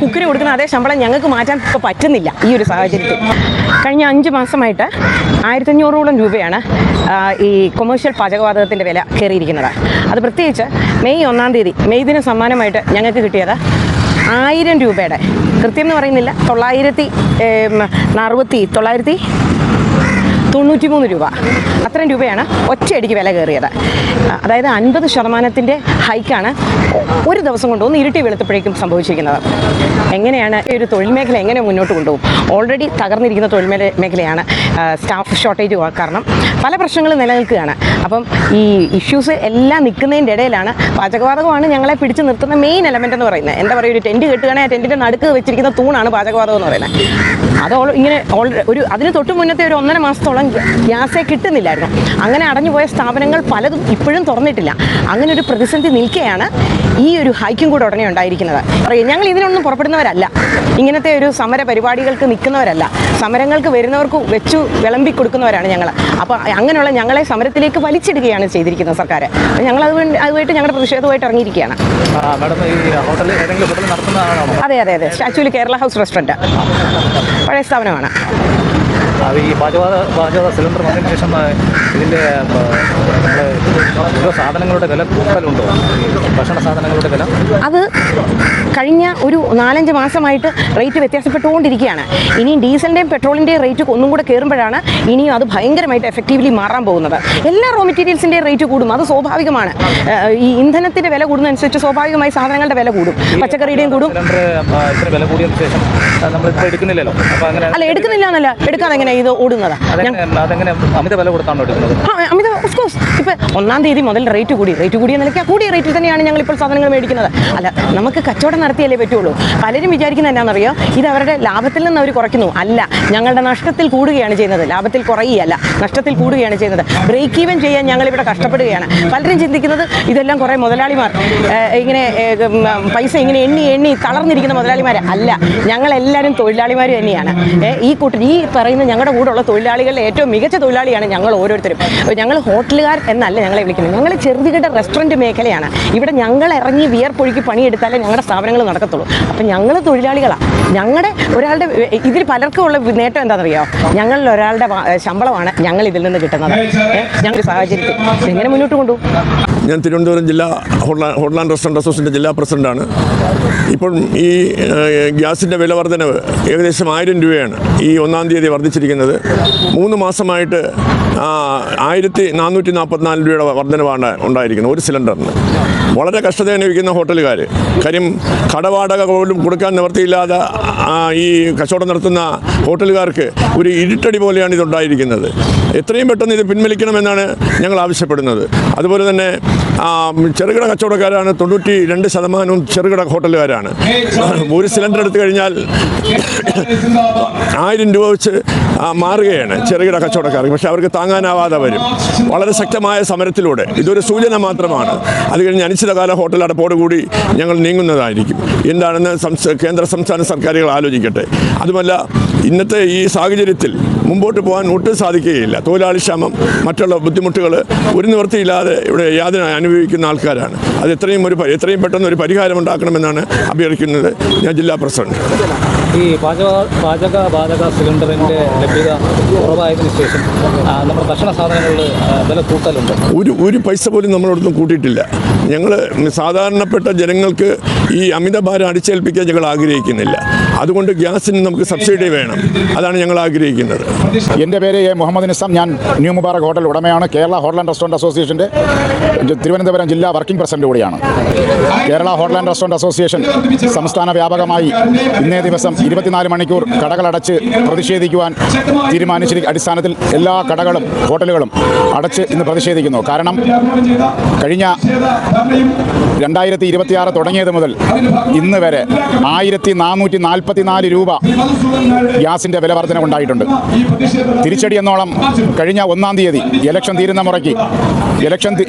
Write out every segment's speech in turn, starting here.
കുക്കിന് കൊടുക്കുന്ന അതേ ശമ്പളം ഞങ്ങൾക്ക് മാറ്റാൻ ഇപ്പോൾ പറ്റുന്നില്ല ഈ ഒരു സാഹചര്യത്തിൽ. കഴിഞ്ഞ 5 മാസമായിട്ട് 1500ഓളം രൂപയാണ് ഈ കൊമേഴ്ഷ്യൽ പാചകവാതകത്തിൻ്റെ വില കയറിയിരിക്കുന്നത്. അത് പ്രത്യേകിച്ച് മെയ് 1-ാം തീയതി മെയ് ദിന സമ്മാനമായിട്ട് ഞങ്ങൾക്ക് കിട്ടിയത് 1000 രൂപയുടെ, കൃത്യം എന്ന് പറയുന്നില്ല, 993 രൂപ, അത്രയും രൂപയാണ് ഒറ്റയടിക്ക് വില കയറിയത്. അതായത് 50% ഹൈക്കാണ് ഒരു ദിവസം കൊണ്ട് ഒന്ന് ഇരുട്ടി വെളുത്തപ്പോഴേക്കും സംഭവിച്ചിരിക്കുന്നത്. എങ്ങനെയാണ് ഈ ഒരു തൊഴിൽ മേഖല എങ്ങനെ മുന്നോട്ട് കൊണ്ടുപോകും? ഓൾറെഡി തകർന്നിരിക്കുന്ന തൊഴിൽ മേഖലയാണ്. സ്റ്റാഫ് ഷോർട്ടേജ് കാരണം പല പ്രശ്നങ്ങളും നിലനിൽക്കുകയാണ്. അപ്പം ഈ ഇഷ്യൂസ് എല്ലാം നിൽക്കുന്നതിൻ്റെ ഇടയിലാണ് പാചകവാതകമാണ് ഞങ്ങളെ പിടിച്ച് നിർത്തുന്ന മെയിൻ എലമെൻ്റ് എന്ന് പറയുന്നത്. എന്താ പറയുക, ഒരു ടെൻറ്റ് കെട്ടുകയാണെങ്കിൽ ആ ടെൻറ്റിൻ്റെ നടുക്ക് വെച്ചിരിക്കുന്ന തൂണാണ് പാചകവാതകം എന്ന് പറയുന്നത്. അത് ഇങ്ങനെ അതിന് തൊട്ട് മുന്നത്തെ ഒരു 1.5 മാസത്തോളം ഗ്യാസേ കിട്ടുന്നില്ലായിരുന്നു. അങ്ങനെ അടഞ്ഞുപോയ സ്ഥാപനങ്ങൾ പലതും ഇപ്പോഴും തുറന്നിട്ടില്ല. അങ്ങനെ ഒരു പ്രതിസന്ധി നിൽക്കുകയാണ് ഈ ഒരു ഹൈക്കും കൂടെ ഉടനെ ഉണ്ടായിരിക്കുന്നത്. ഞങ്ങൾ ഇതിനൊന്നും പുറപ്പെടുന്നവരല്ല, ഇങ്ങനത്തെ ഒരു സമര പരിപാടികൾക്ക് നിൽക്കുന്നവരല്ല, സമരങ്ങൾക്ക് വരുന്നവർക്ക് വെച്ചു വിളമ്പി കൊടുക്കുന്നവരാണ് ഞങ്ങൾ. അപ്പോൾ അങ്ങനെയുള്ള ഞങ്ങളെ സമരത്തിലേക്ക് വലിച്ചിടുകയാണ് ചെയ്തിരിക്കുന്നത് സർക്കാർ. ഞങ്ങൾ അതുമായിട്ട് ഞങ്ങളുടെ പ്രതിഷേധവുമായിട്ട് ഇറങ്ങിയിരിക്കുകയാണ്. അതെ അതെ അതെ, സ്റ്റാച്യൂവിൽ കേരള ഹൗസ് റെസ്റ്റോറൻറ്റ് പഴയ സ്ഥാപനമാണ്. ഈ പാചക സിലിണ്ടർ വന്നതിന് ശേഷം ഇതിൻ്റെ സാധനങ്ങളുടെ വില കൂടുതലുണ്ടോ? ഭക്ഷണ സാധനങ്ങളുടെ വില അത് കഴിഞ്ഞ ഒരു 4-5 മാസമായിട്ട് റേറ്റ് വ്യത്യാസപ്പെട്ടുകൊണ്ടിരിക്കുകയാണ്. ഇനിയും ഡീസലിൻ്റെയും പെട്രോളിൻ്റെയും റേറ്റ് ഒന്നും കൂടെ കയറുമ്പോഴാണ് ഇനിയും അത് ഭയങ്കരമായിട്ട് എഫക്റ്റീവ്ലി മാറാൻ പോകുന്നത്. എല്ലാ റോ മെറ്റീരിയൽസിൻ്റെയും റേറ്റ് കൂടും, അത് സ്വാഭാവികമാണ്. ഈ ഇന്ധനത്തിൻ്റെ വില കൂടുന്നതനുസരിച്ച് സ്വാഭാവികമായി സാധനങ്ങളുടെ വില കൂടും, പച്ചക്കറിയുടെയും കൂടും. വില കൂടിയതിനു ശേഷം നമ്മളിപ്പോൾ എടുക്കുന്നില്ലല്ലോ. അല്ല, എടുക്കുന്നില്ല എന്നല്ല, എടുക്കാതെ എങ്ങനെ ഇത് ഓടുന്നത്? അമിത വില കൊടുത്താണോ എടുക്കുന്നത്? അമിത ഓഫ്കോഴ്സ്. ഇപ്പം 1-ാം തീയതി മുതൽ റേറ്റ് കൂടിയ നിലയ്ക്ക് കൂടിയ റേറ്റിൽ തന്നെയാണ് ഞങ്ങളിപ്പോൾ സാധനങ്ങൾ മേടിക്കുന്നത്. അല്ല, നമുക്ക് കച്ചവടം നടത്തിയാലേ പറ്റുള്ളൂ. പലരും വിചാരിക്കുന്നത് എന്നാണെന്നറിയോ, ഇത് അവരുടെ ലാഭത്തിൽ നിന്ന് അവർ കുറയ്ക്കുന്നു. അല്ല, ഞങ്ങളുടെ നഷ്ടത്തിൽ കൂടുകയാണ് ചെയ്യുന്നത്. ലാഭത്തിൽ കുറയുകയല്ല, നഷ്ടത്തിൽ കൂടുകയാണ് ചെയ്യുന്നത്. ബ്രേക്ക് ഈവൻ ചെയ്യാൻ ഞങ്ങളിവിടെ കഷ്ടപ്പെടുകയാണ്. പലരും ചിന്തിക്കുന്നത് ഇതെല്ലാം കുറേ മുതലാളിമാർ ഇങ്ങനെ പൈസ ഇങ്ങനെ എണ്ണി തളർന്നിരിക്കുന്ന മുതലാളിമാർ അല്ല. ഞങ്ങളെല്ലാവരും തൊഴിലാളിമാർ തന്നെയാണ്. ഈ പറയുന്ന ഞങ്ങളുടെ കൂടെയുള്ള തൊഴിലാളികളിലെ ഏറ്റവും മികച്ച തൊഴിലാളിയാണ് ഞങ്ങൾ ഓരോരുത്തരും. ഞങ്ങൾ ഹോട്ടലുകാർ എന്നല്ല ഞങ്ങളെ വിളിക്കുന്നത്, ഞങ്ങൾ ചെറുകിട റെസ്റ്റോറൻറ്റ് മേഖലയാണ്. ഇവിടെ ഞങ്ങൾ ഇറങ്ങി വിയർപ്പൊഴുക്കി പണിയെടുത്താലേ ഞങ്ങളുടെ സ്ഥാപനങ്ങൾ നടക്കത്തുള്ളൂ. അപ്പം ഞങ്ങൾ തൊഴിലാളികളാണ്. ഞങ്ങളുടെ ഒരാളുടെ ഇതിൽ പലർക്കും ഉള്ള നേട്ടം എന്താണെന്നറിയോ, ഞങ്ങളിൽ ഒരാളുടെ ശമ്പളമാണ് ഞങ്ങൾ ഇതിൽ നിന്ന് കിട്ടുന്നത്. ഞങ്ങളുടെ സാഹചര്യത്തിൽ എങ്ങനെ മുന്നോട്ട് കൊണ്ടുപോകും? ഞാൻ തിരുവനന്തപുരം ജില്ലാ ഹോട്ടൽ ആൻഡ് റെസ്റ്റോറൻറ്റ് അസോസിയേഷൻ്റെ ജില്ലാ പ്രസിഡൻ്റാണ്. ഇപ്പം ഈ ഗ്യാസിൻ്റെ വില വർധനവ് ഏകദേശം 1000 രൂപയാണ് ഈ 1-ാം തീയതി വർദ്ധിച്ചിരിക്കുന്നത്. 3 മാസമായിട്ട് 1444 രൂപയുടെ വർധനവാണ് ഉണ്ടായിരിക്കുന്നത് ഒരു സിലിണ്ടറിന്. വളരെ കഷ്ടത അനുഭവിക്കുന്ന ഹോട്ടലുകാർ, കാര്യം കടവാടക പോലും കൊടുക്കാൻ നിവൃത്തിയില്ലാതെ ഈ കച്ചവടം നടത്തുന്ന ഹോട്ടലുകാർക്ക് ഒരു ഇരുട്ടടി പോലെയാണ് ഇതുണ്ടായിരിക്കുന്നത്. എത്രയും പെട്ടെന്ന് ഇത് പിൻവലിക്കണമെന്നാണ് ഞങ്ങൾ ആവശ്യപ്പെടുന്നത്. അതുപോലെ തന്നെ ചെറുകിട കച്ചവടക്കാരാണ് 92% ചെറുകിട ഹോട്ടലുകാരാണ്. ഒരു സിലിണ്ടർ എടുത്തു കഴിഞ്ഞാൽ 1000 രൂപ വെച്ച് മാറുകയാണ് ചെറുകിട കച്ചവടക്കാർക്ക്. പക്ഷേ അവർക്ക് താങ്ങാനാവാതെ വരും. വളരെ ശക്തമായ സമരത്തിലൂടെ ഇതൊരു സൂചന മാത്രമാണ്. അത് കഴിഞ്ഞ് അനിശ്ചിതകാല ഹോട്ടൽ അടപ്പോടുകൂടി ഞങ്ങൾ നീങ്ങുന്നതായിരിക്കും. എന്താണെന്ന് കേന്ദ്ര സംസ്ഥാന സർക്കാരുകൾ ആലോചിക്കട്ടെ. അതുമല്ല, ഇന്നത്തെ ഈ സാഹചര്യത്തിൽ മുമ്പോട്ട് പോകാൻ ഒട്ടും സാധിക്കുകയില്ല. തൊഴിലാളി ക്ഷാമം, മറ്റുള്ള ബുദ്ധിമുട്ടുകൾ ഒരു നിവൃത്തിയില്ലാതെ ഇവിടെ യാതന അനുഭവിക്കുന്ന ആൾക്കാരാണ്. അത് എത്രയും പെട്ടെന്ന് ഒരു പരിഹാരം ഉണ്ടാക്കണമെന്നാണ് അഭ്യർത്ഥിക്കുന്നത് ഞാൻ ജില്ലാ പ്രസിഡന്റ്. ഈ പാചക സിലിണ്ടറിൻ്റെ ലഭ്യത കുറവായതിനു ശേഷം നമ്മുടെ ഭക്ഷണ സാധനങ്ങളുടെ വില കൂട്ടലുണ്ട്. ഒരു പൈസ പോലും നമ്മളോടൊന്നും കൂട്ടിയിട്ടില്ല. ഞങ്ങൾ സാധാരണപ്പെട്ട ജനങ്ങൾക്ക് ഈ അമിതഭാരം അടിച്ചേൽപ്പിക്കാൻ ഞങ്ങൾ ആഗ്രഹിക്കുന്നില്ല. അതുകൊണ്ട് ഗ്യാസിന് നമുക്ക് സബ്സിഡി വേണം, അതാണ് ഞങ്ങൾ ആഗ്രഹിക്കുന്നത്. എൻ്റെ പേര് മുഹമ്മദ് നിസാം. ഞാൻ ന്യൂ മുബാറക് ഹോട്ടൽ ഉടമയാണ്. കേരള ഹോട്ടൽ ആൻഡ് റെസ്റ്റോറൻറ്റ് അസോസിയേഷൻ്റെ തിരുവനന്തപുരം ജില്ലാ വർക്കിംഗ് പ്രസിഡന്റ് കൂടിയാണ്. Kerala hotel and restaurant association സംസ്ഥാന വ്യാപകമായി ഇന്നേ ദിവസം 24 മണിക്കൂർ കടകളടച്ച് പ്രതിഷേധിക്കുവാൻ തീരുമാനിച്ചിരിക്കുന്ന അടിസ്ഥാനത്തിൽ എല്ലാ കടകളും ഹോട്ടലുകളും അടച്ച് ഇന്ന് പ്രതിഷേധിക്കുന്നു. കാരണം കഴിഞ്ഞ 2026 തുടങ്ങിയത് മുതൽ ഇന്ന് വരെ 1444 രൂപ ഗ്യാസിൻ്റെ വില വർധന ഉണ്ടായിട്ടുണ്ട്. തിരിച്ചടി എന്നോളം കഴിഞ്ഞ 1-ാം തീയതി ഇലക്ഷൻ തീരുന്ന മുറയ്ക്ക്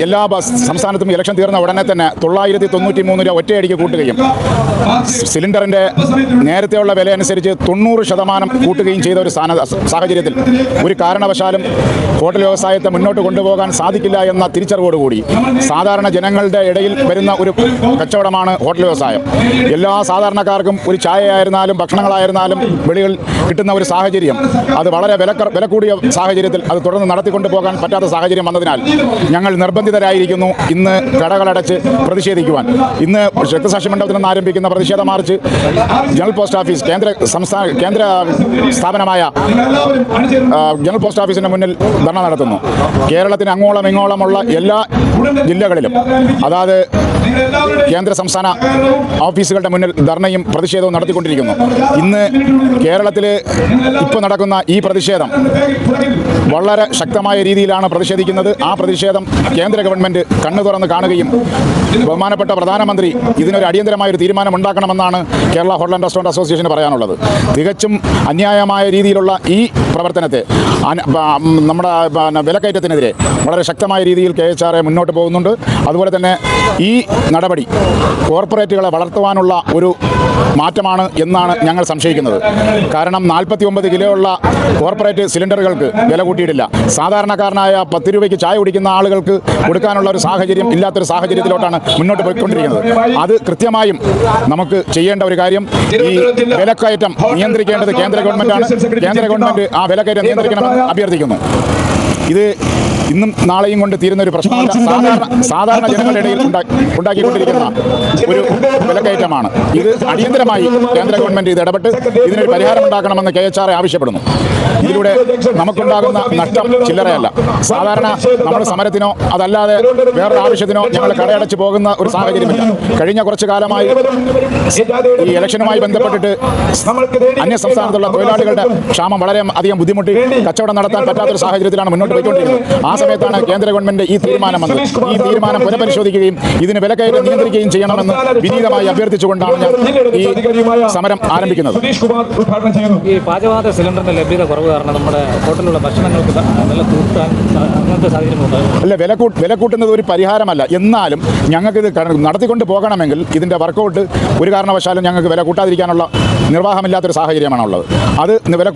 എല്ലാ സംസ്ഥാനത്തും ഇലക്ഷൻ തീർന്ന ഉടനെ തന്നെ 993 രൂപ ഒറ്റയടിക്ക് കൂട്ടുകയും സിലിണ്ടറിൻ്റെ നേരത്തെയുള്ള വില അനുസരിച്ച് 90% കൂട്ടുകയും ചെയ്ത ഒരു സാഹചര്യത്തിൽ ഒരു കാരണവശാലും ഹോട്ടൽ വ്യവസായത്തെ മുന്നോട്ട് കൊണ്ടുപോകാൻ സാധിക്കില്ല എന്ന തിരിച്ചറിവോടുകൂടി സാധാരണ ജനങ്ങളുടെ ഇടയിൽ വരുന്ന ഒരു കച്ചവടമാണ് ഹോട്ടൽ വ്യവസായം. എല്ലാ സാധാരണക്കാർക്കും ഒരു ചായയായിരുന്നാലും ഭക്ഷണങ്ങളായിരുന്നാലും വെളിയിൽ കിട്ടുന്ന ഒരു സാഹചര്യം അത് വളരെ വില കൂടിയ സാഹചര്യത്തിൽ അത് തുടർന്ന് നടത്തിക്കൊണ്ടു പോകാൻ പറ്റാത്ത സാഹചര്യം വന്നതിനാൽ ഞങ്ങൾ നിർബന്ധിതരായിരിക്കുന്നു ഇന്ന് കടകളടച്ച് പ്രതിഷേധിക്കുവാൻ. ഇന്ന് രക്തസാക്ഷി മണ്ഡപത്തിൽ നിന്ന് ആരംഭിക്കുന്ന പ്രതിഷേധ മാർച്ച് ജനറൽ പോസ്റ്റ് ഓഫീസ് കേന്ദ്ര സ്ഥാപനമായ ജനറൽ പോസ്റ്റ് ഓഫീസിന് മുന്നിൽ ധർണ നടത്തുന്നു. കേരളത്തിന് അങ്ങോളം ഇങ്ങോളമുള്ള എല്ലാ ജില്ലകളിലും അതായത് കേന്ദ്ര സംസ്ഥാന ഓഫീസുകളുടെ മുന്നിൽ ധർണയും പ്രതിഷേധവും നടത്തിക്കൊണ്ടിരിക്കുന്നു. ഇന്ന് കേരളത്തിൽ ഇപ്പോൾ നടക്കുന്ന ഈ പ്രതിഷേധം വളരെ ശക്തമായ രീതിയിലാണ് പ്രതിഷേധിക്കുന്നത്. ആ പ്രതിഷേധം കേന്ദ്ര ഗവൺമെൻറ് കണ്ണു തുറന്ന് കാണുകയും ബഹുമാനപ്പെട്ട പ്രധാനമന്ത്രി ഇതിനൊരു അടിയന്തരമായ ഒരു തീരുമാനം ഉണ്ടാക്കണമെന്നാണ് കേരള ഹോട്ടൽ ആൻഡ് റെസ്റ്റോറൻറ്റ് അസോസിയേഷന് പറയാനുള്ളത്. തികച്ചും അന്യായമായ രീതിയിലുള്ള ഈ പ്രവർത്തനത്തെ നമ്മുടെ വിലക്കയറ്റത്തിനെതിരെ വളരെ ശക്തമായ രീതിയിൽ KHRA മുന്നോട്ട് പോകുന്നുണ്ട്. അതുപോലെ തന്നെ ഈ നടപടി കോർപ്പറേറ്റുകളെ വളർത്തുവാനുള്ള ഒരു മാറ്റമാണ് എന്നാണ് ഞങ്ങൾ സംശയിക്കുന്നത്. കാരണം 49 കിലോ ഉള്ള കോർപ്പറേറ്റ് സിലിണ്ടറുകൾക്ക് വില കൂട്ടിയിട്ടില്ല. സാധാരണക്കാരനായ 10 രൂപയ്ക്ക് ചായ കുടിക്കുന്ന ആളുകൾക്ക് കൊടുക്കാനുള്ള ഒരു സാഹചര്യം ഇല്ലാത്തൊരു സാഹചര്യത്തിലോട്ടാണ് മുന്നോട്ട് പോയിക്കൊണ്ടിരിക്കുന്നത്. അത് കൃത്യമായും നമുക്ക് ചെയ്യേണ്ട ഒരു കാര്യം ഈ വിലക്കയറ്റം നിയന്ത്രിക്കേണ്ടത് കേന്ദ്ര ഗവൺമെൻറ്റാണ്. കേന്ദ്ര ഗവൺമെൻറ് ആ വിലക്കയറ്റം നിയന്ത്രിക്കണമെന്ന് അഭ്യർത്ഥിക്കുന്നു. ഇത് ഇന്നും നാളെയും കൊണ്ട് തീരുന്ന ഒരു പ്രശ്നമല്ല. സാധാരണ ജനങ്ങളുടെ ഇടയിൽ ഉണ്ടാക്കിക്കൊണ്ടിരിക്കുന്ന ഒരു വിലക്കയറ്റമാണ്. ഇത് അടിയന്തരമായി കേന്ദ്ര ഗവൺമെൻറ് ഇത് ഇടപെട്ട് ഇതിനൊരു പരിഹാരമുണ്ടാക്കണമെന്ന് KHRA ആവശ്യപ്പെടുന്നു. ഇതിലൂടെ നമുക്കുണ്ടാകുന്ന നഷ്ടം ചില്ലറയല്ല. സാധാരണ നമ്മൾ സമരത്തിനോ അതല്ലാതെ വേറൊരു ആവശ്യത്തിനോ ഞങ്ങൾ കടയടച്ച് പോകുന്ന ഒരു സാഹചര്യമില്ല. കഴിഞ്ഞ കുറച്ചു കാലമായി ഈ ഇലക്ഷനുമായി ബന്ധപ്പെട്ടിട്ട് അന്യ സംസ്ഥാനത്തുള്ള തൊഴിലാളികളുടെ ക്ഷാമം വളരെ അധികം ബുദ്ധിമുട്ടി കച്ചവടം നടത്താൻ പറ്റാത്തൊരു സാഹചര്യത്തിലാണ് മുന്നോട്ട് പോയിക്കൊണ്ടിരിക്കുന്നത്. ആ സമയത്താണ് കേന്ദ്ര ഗവൺമെന്റ് ഈ തീരുമാനം വന്നത്. ഈ തീരുമാനം പുനഃപരിശോധിക്കുകയും ഇതിന് വിലക്കയറ്റം നിയന്ത്രിക്കുകയും ചെയ്യണമെന്ന് വിനീതമായി അഭ്യർത്ഥിച്ചുകൊണ്ടാണ് ഞാൻ ഈ സമരം ആരംഭിക്കുന്നത്. ഈ പാചകവാത സിലിണ്ടറിന്റെ ലഭ്യത കുറവ് കാരണം നമ്മുടെ ഹോട്ടലിലുള്ള ഭക്ഷണങ്ങൾക്ക് നല്ല തൂക്കാൻ അങ്ങനത്തെ സാഹചര്യമുണ്ട്. അല്ല, വില കൂട്ടുന്നത് ഒരു പരിഹാരമല്ല. എന്നാലും ഞങ്ങൾക്കിത് നടത്തിക്കൊണ്ട് പോകണമെങ്കിൽ ഇതിൻ്റെ വർക്കൗട്ട് ഒരു കാരണവശാലും ഞങ്ങൾക്ക് വില കൂട്ടാതിരിക്കാനുള്ള നിർവാഹമില്ലാത്തൊരു സാഹചര്യമാണുള്ളത്. അത് വില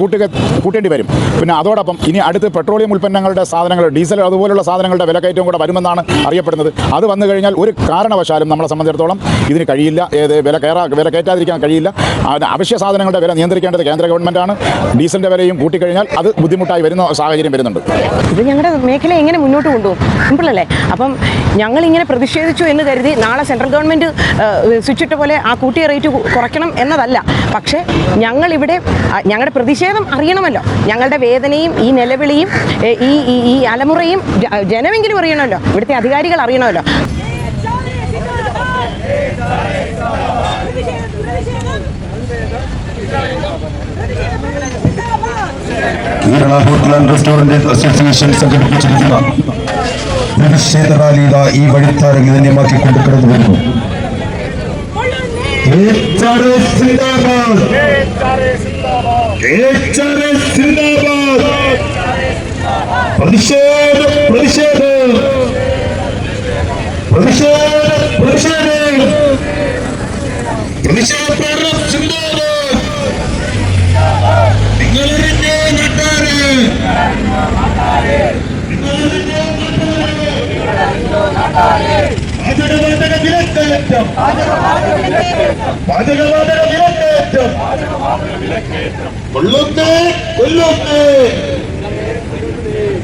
കൂട്ടേണ്ടി വരും. പിന്നെ അതോടൊപ്പം ഇനി അടുത്ത് പെട്രോളിയം ഉൽപ്പന്നങ്ങളുടെ സാധനങ്ങൾ, ഡീസൽ അതുപോലുള്ള സാധനങ്ങളുടെ വിലക്കയറ്റവും കൂടെ വരുമെന്നാണ് അറിയപ്പെടുന്നത്. അത് വന്നു കഴിഞ്ഞാൽ ഒരു കാരണവശാലും നമ്മളെ സംബന്ധിച്ചിടത്തോളം ഇതിന് കഴിയില്ല. വില കയറ്റാതിരിക്കാൻ കഴിയില്ല. അവശ്യ സാധനങ്ങളുടെ വില നിയന്ത്രിക്കേണ്ടത് കേന്ദ്ര ഗവൺമെൻറ്റാണ്. ഡീസലിൻ്റെ വിലയും കൂട്ടിക്കഴിഞ്ഞാൽ അത് ബുദ്ധിമുട്ടായി വരുന്ന സാഹചര്യം വരുന്നുണ്ട്. ഇത് ഞങ്ങളുടെ മേഖല എങ്ങനെ മുന്നോട്ട് കൊണ്ടുപോകും? സിമ്പിളല്ലേ? അപ്പം ഞങ്ങളിങ്ങനെ പ്രതിഷേധിച്ചു എന്ന് കരുതി നാളെ സെൻട്രൽ ഗവൺമെൻറ് സ്വിച്ചിട്ട പോലെ ആ കൂട്ടിയ റേറ്റ് കുറയ്ക്കണം എന്നതല്ല. പക്ഷേ ഞങ്ങളിവിടെ ഞങ്ങളുടെ പ്രതിഷേധം അറിയണമല്ലോ. ഞങ്ങളുടെ വേദനയും ഈ നിലവിളിയും ഈ അലമുറയും ജനമെങ്കിലും അറിയണമല്ലോ. ഇവിടുത്തെ അധികാരികൾ അറിയണമല്ലോ. Kerala hotel and restaurant association സംഘടിപ്പിച്ചിരിക്കുന്ന പ്രതിഷേധ റാലി ഈ വഴിത്താരം ധന്യമാക്കിക്കൊണ്ട് കടന്നു വരുന്നു. പ്രതിഷേധം പ്രതിഷേധം പ്രതിഷേധം പ്രതിഷേധം പ്രതിഷേധം സിന്ദാബാദ്. നിങ്ങളറിഞ്ഞേ നാട്ടാരെ, പാചകവാതക വിലക്കയറ്റം, പാചകവാതക വിലക്കയറ്റം കൊല്ലുന്നേ കൊല്ലുന്നേ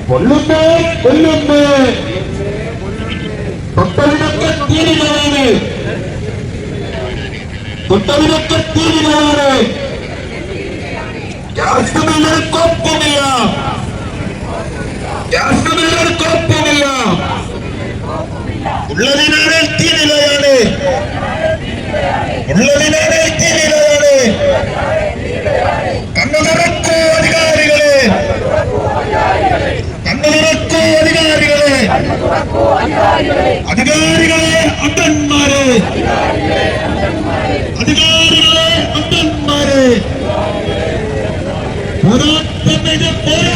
കൊല്ലുന്നേ കൊല്ലുന്നേ. തൊട്ടവിടൊക്കെ തീരുമാനമാണ്, തൊട്ടവിടൊക്കെ തീരുമാനമാണ്. ഗ്യാസ് ബില്ലുകൾക്കൊപ്പമില്ല, ഗ്യാസ് ബില്ലുകൾക്കൊപ്പമില്ല. ഉള്ളതിനാണ് തീനിലയാണ്, ഉള്ളതിനാണ് തീനിലയാണ്. കണ്ണു തുറക്കൂ അധികാരികളെ, കണ്ണു തുറക്കൂ അധികാരികളെ, അധികാരികളെ അന്തന്മാരെ, അധികാരികളെ അന്തന്മാരെ. പോരാട്ടം ഇത് പോരാട്ടം.